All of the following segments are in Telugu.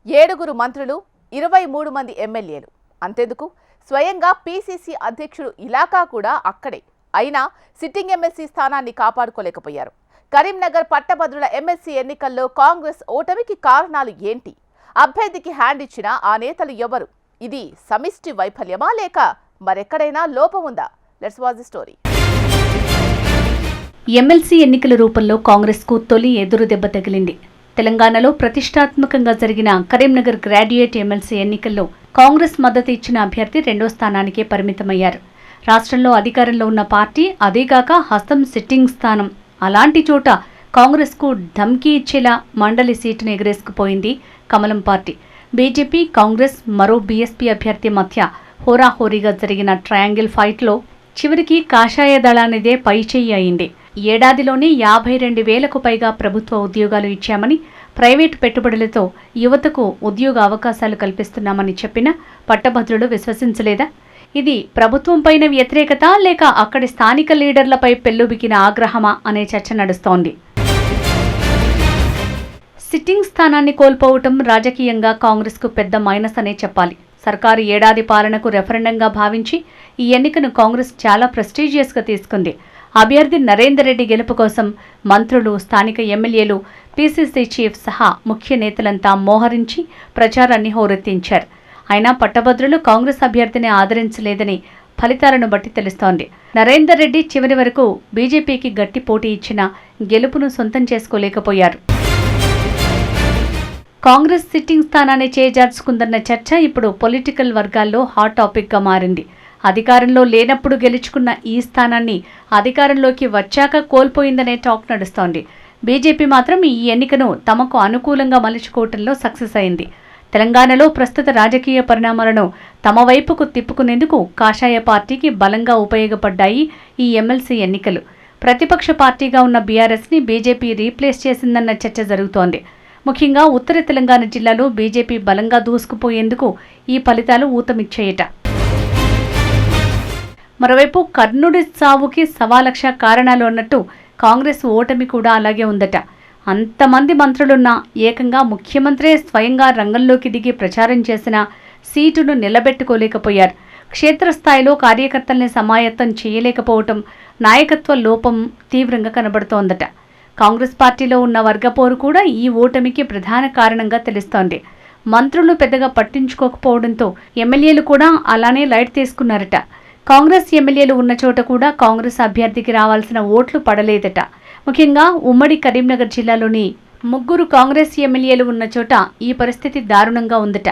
7 మంత్రులు 23 మంది ఎమ్మెల్యేలు అంతెందుకు స్వయంగా పీసీసీ అధ్యక్షుడు ఇలాకా కూడా అక్కడే అయినా సిట్టింగ్ ఎమ్మెల్సీ స్థానాన్ని కాపాడుకోలేకపోయారు. కరీంనగర్ పట్టభద్రుల ఎమ్మెల్సీ ఎన్నికల్లో కాంగ్రెస్ ఓటమికి కారణాలు ఏంటి? అభ్యర్థికి హ్యాండ్ ఇచ్చిన ఆ నేతలు ఎవరు? ఇది సమిష్టి వైఫల్యమా లేక మరెక్కడైనా లోపం ఉందా? Let's watch the story. MLC ఎన్నికల రూపంలో కాంగ్రెస్కు తొలి ఎదురు దెబ్బ తగిలింది. తెలంగాణలో ప్రతిష్టాత్మకంగా జరిగిన కరీంనగర్ గ్రాడ్యుయేట్ ఎమ్మెల్సీ ఎన్నికల్లో కాంగ్రెస్ మద్దతు ఇచ్చిన అభ్యర్థి 2వ స్థానానికే పరిమితమయ్యారు. రాష్ట్రంలో అధికారంలో ఉన్న పార్టీ, అదేగాక హస్తం సిట్టింగ్ స్థానం. అలాంటి చోట కాంగ్రెస్కు ధమ్కీ ఇచ్చేలా మండలి సీటును ఎగరేసుకుపోయింది కమలం పార్టీ. బీజేపీ, కాంగ్రెస్, మరో బీఎస్పీ అభ్యర్థి మధ్య హోరాహోరీగా జరిగిన ట్రయాంగిల్ ఫైట్లో చివరికి కాషాయ దళానిదే పైచేయి అయింది. ఏడాదిలోనే 52,000కు పైగా ప్రభుత్వ ఉద్యోగాలు ఇచ్చామని, ప్రైవేటు పెట్టుబడులతో యువతకు ఉద్యోగ అవకాశాలు కల్పిస్తున్నామని చెప్పినా పట్టభద్రులు విశ్వసించలేదా? ఇది ప్రభుత్వంపైన వ్యతిరేకత లేక అక్కడి స్థానిక లీడర్లపై పెల్లుబికిన ఆగ్రహమా అనే చర్చ నడుస్తోంది. సిట్టింగ్ స్థానాన్ని కోల్పోవటం రాజకీయంగా కాంగ్రెస్కు పెద్ద మైనస్ అనే చెప్పాలి. సర్కారు ఏడాది పాలనకు రెఫరెండంగా భావించి ఈ ఎన్నికను కాంగ్రెస్ చాలా ప్రెస్టీజియస్గా తీసుకుంది. అభ్యర్థి నరేందర్ రెడ్డి గెలుపు కోసం మంత్రులు, స్థానిక ఎమ్మెల్యేలు, పీసీసీ చీఫ్ సహా ముఖ్య నేతలంతా మోహరించి ప్రచారాన్ని హోరెత్తించారు. అయినా పట్టభద్రులు కాంగ్రెస్ అభ్యర్థిని ఆదరించలేదని ఫలితాలను బట్టి తెలుస్తోంది. నరేందర్ రెడ్డి చివరి వరకు బీజేపీకి గట్టి పోటీ ఇచ్చినా గెలుపును సొంతం చేసుకోలేకపోయారు. కాంగ్రెస్ సిట్టింగ్ స్థానాన్ని చేజార్చుకుందన్న చర్చ ఇప్పుడు పొలిటికల్ వర్గాల్లో హాట్ టాపిక్గా మారింది. అధికారంలో లేనప్పుడు గెలుచుకున్న ఈ స్థానాన్ని అధికారంలోకి వచ్చాక కోల్పోయిందనే టాక్ నడుస్తోంది. బీజేపీ మాత్రం ఈ ఎన్నికను తమకు అనుకూలంగా మలుచుకోవటంలో సక్సెస్ అయింది. తెలంగాణలో ప్రస్తుత రాజకీయ పరిణామాలను తమ వైపుకు తిప్పుకునేందుకు కాషాయ పార్టీకి బలంగా ఉపయోగపడ్డాయి ఈ ఎమ్మెల్సీ ఎన్నికలు. ప్రతిపక్ష పార్టీగా ఉన్న బీఆర్ఎస్ని బీజేపీ రీప్లేస్ చేసిందన్న చర్చ జరుగుతోంది. ముఖ్యంగా ఉత్తర తెలంగాణ జిల్లాలో బీజేపీ బలంగా దూసుకుపోయేందుకు ఈ ఫలితాలు ఊతమిచ్చాయట. మరోవైపు కర్ణుడి సావుకి 1,00,000 కారణాలు అన్నట్టు కాంగ్రెస్ ఓటమి కూడా అలాగే ఉందట. అంతమంది మంత్రులున్నా ఏకంగా ముఖ్యమంత్రే స్వయంగా రంగంలోకి దిగి ప్రచారం చేసిన సీటును నిలబెట్టుకోలేకపోయారు. క్షేత్రస్థాయిలో కార్యకర్తల్ని సమాయత్తం చేయలేకపోవటం, నాయకత్వ లోపం తీవ్రంగా కనబడుతోందట. కాంగ్రెస్ పార్టీలో ఉన్న వర్గపోరు కూడా ఈ ఓటమికి ప్రధాన కారణంగా తెలుస్తోంది. మంత్రులు పెద్దగా పట్టించుకోకపోవడంతో ఎమ్మెల్యేలు కూడా అలానే లైట్ తీసుకున్నారట. కాంగ్రెస్ ఎమ్మెల్యేలు ఉన్న చోట కూడా కాంగ్రెస్ అభ్యర్థికి రావాల్సిన ఓట్లు పడలేదట. ముఖ్యంగా ఉమ్మడి కరీంనగర్ జిల్లాలోని 3 కాంగ్రెస్ ఎమ్మెల్యేలు ఉన్న చోట ఈ పరిస్థితి దారుణంగా ఉందట.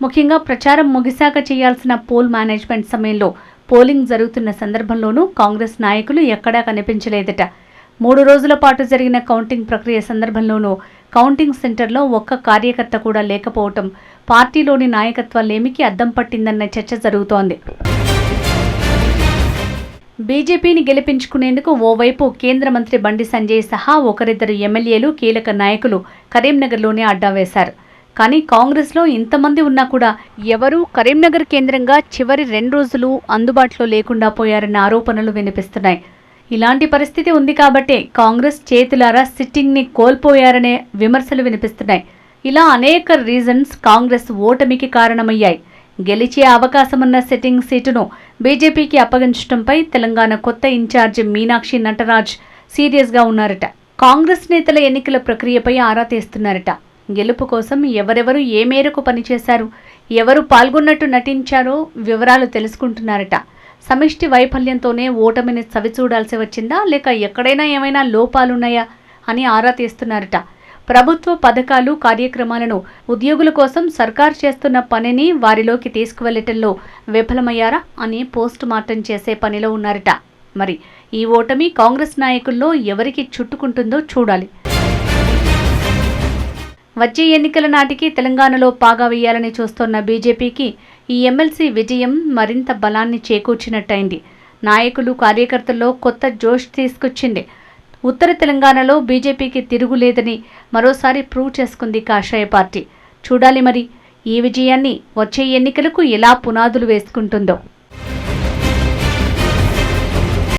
ముఖ్యంగా ప్రచారం ముగిశాక చేయాల్సిన పోల్ మేనేజ్మెంట్ సమయంలో పోలింగ్ జరుగుతున్న సందర్భంలోనూ కాంగ్రెస్ నాయకులు ఎక్కడా కనిపించలేదట. 3 రోజుల పాటు జరిగిన కౌంటింగ్ ప్రక్రియ సందర్భంలోనూ కౌంటింగ్ సెంటర్లో ఒక్క కార్యకర్త కూడా లేకపోవటం పార్టీలోని నాయకత్వాలేమికి అద్దం పట్టిందన్న చర్చ జరుగుతోంది. బీజేపీని గెలిపించుకునేందుకు ఓవైపు కేంద్ర మంత్రి బండి సంజయ్ సహా ఒకరిద్దరు ఎమ్మెల్యేలు, కీలక నాయకులు కరీంనగర్లోనే అడ్డా వేశారు. కానీ కాంగ్రెస్లో ఇంతమంది ఉన్నా కూడా ఎవరూ కరీంనగర్ కేంద్రంగా చివరి 2 రోజులు అందుబాటులో లేకుండా పోయారన్న ఆరోపణలు వినిపిస్తున్నాయి. ఇలాంటి పరిస్థితి ఉంది కాబట్టే కాంగ్రెస్ చేతులారా సిట్టింగ్ని కోల్పోయారనే విమర్శలు వినిపిస్తున్నాయి. ఇలా అనేక రీజన్స్ కాంగ్రెస్ ఓటమికి కారణమయ్యాయి. గెలిచే అవకాశమున్న సిట్టింగ్ సీటును బీజేపీకి అప్పగించడంపై తెలంగాణ కొత్త ఇన్ఛార్జి మీనాక్షి నటరాజ్ సీరియస్గా ఉన్నారట. కాంగ్రెస్ నేతల ఎన్నికల ప్రక్రియపై ఆరా తీస్తున్నారట. గెలుపు కోసం ఎవరెవరు ఏ మేరకు పనిచేశారు, ఎవరు పాల్గొన్నట్టు నటించారో వివరాలు తెలుసుకుంటున్నారట. సమిష్టి వైఫల్యంతోనే ఓటమిని చవిచూడాల్సి వచ్చిందా లేక ఎక్కడైనా ఏమైనా లోపాలున్నాయా అని ఆరా తీస్తున్నారట. ప్రభుత్వ పథకాలు, కార్యక్రమాలను ఉద్యోగుల కోసం సర్కార్ చేస్తున్న పనిని వారిలోకి తీసుకువెళ్లటంలో విఫలమయ్యారా అని పోస్ట్ మార్టం చేసే పనిలో ఉన్నారట. మరి ఈ ఓటమి కాంగ్రెస్ నాయకుల్లో ఎవరికి చుట్టుకుంటుందో చూడాలి. వచ్చే ఎన్నికల నాటికి తెలంగాణలో పాగా వేయాలని చూస్తోన్న బీజేపీకి ఈ ఎమ్మెల్సీ విజయం మరింత బలాన్ని చేకూర్చినట్టయింది. నాయకులు, కార్యకర్తల్లో కొత్త జోష్ తీసుకొచ్చింది. ఉత్తర తెలంగాణలో బీజేపీకి తిరుగులేదని మరోసారి ప్రూవ్ చేసుకుంది కాషాయ పార్టీ. చూడాలి మరి ఈ విజయాన్ని వచ్చే ఎన్నికలకు ఎలా పునాదులు వేసుకుంటుందో.